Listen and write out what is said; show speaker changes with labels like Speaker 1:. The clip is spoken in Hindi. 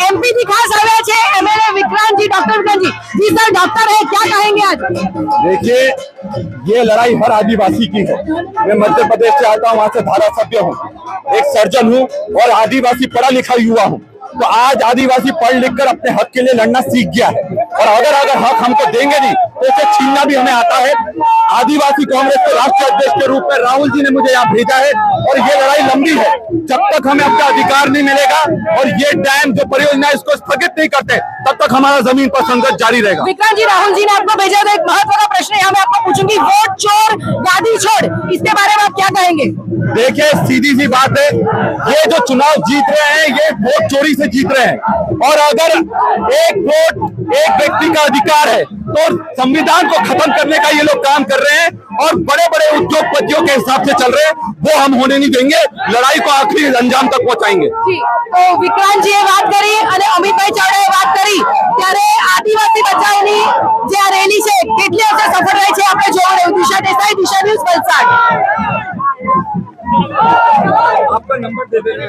Speaker 1: एमपी થી ખાસ આવ્યા છે એમએલએ વિક્રાંતજી, डॉक्टर विक्रांत जी सर डॉक्टर है, क्या कहेंगे आज?
Speaker 2: देखिए, ये लड़ाई हर आदिवासी की है। मैं मध्य प्रदेश से आता हूँ, वहाँ से धारासभ्य हूँ, एक सर्जन हूँ और आदिवासी पढ़ा लिखा युवा हूँ। तो आज आदिवासी पढ़ लिख कर अपने हक के लिए लड़ना सीख गया है और अगर हक हमको देंगे नहीं तो इसे छीनना भी हमें आता है। आदिवासी कांग्रेस के राष्ट्रीय अध्यक्ष के रूप में राहुल जी ने मुझे यहाँ भेजा है और ये लड़ाई लंबी है। जब तक हमें अपना अधिकार नहीं मिलेगा और ये डैम जो परियोजना इसको स्थगित नहीं करते तब तक हमारा जमीन पर संघर्ष जारी रहेगा।
Speaker 1: विक्रांत जी, राहुल जी ने आपको भेजा था, एक महत्वपूर्ण प्रश्न यहाँ मैं आपको पूछूंगी, वोट चोर गादी छोड़, इसके बारे में आप क्या कहेंगे?
Speaker 2: देखिए, सीधी सी बात है, ये जो चुनाव जीत रहे हैं ये वोट चोरी से जीत रहे हैं और अगर एक वोट एक व्यक्ति का अधिकार है तो संविधान को खत्म करने का ये लोग काम कर रहे हैं और बड़े बड़े उद्योगपतियों के हिसाब से चल रहे हैं, वो हम होने नहीं देंगे। लड़ाई को आखिरी अंजाम तक पहुंचाएंगे।
Speaker 1: तो વિક્રાંતજીએ વાત કરી અને અમિતભાઈ ચાવડાએ વાત કરી ત્યારે આદિવાસી બચાવની જે આ રેલી છે કેટલી હશે સફળ રહી છે આપણે જોવા રહ્યું। દિશા દેસાઈ, દિશા ન્યૂઝ, વલસાડ।
Speaker 2: आपका नंबर दे देना।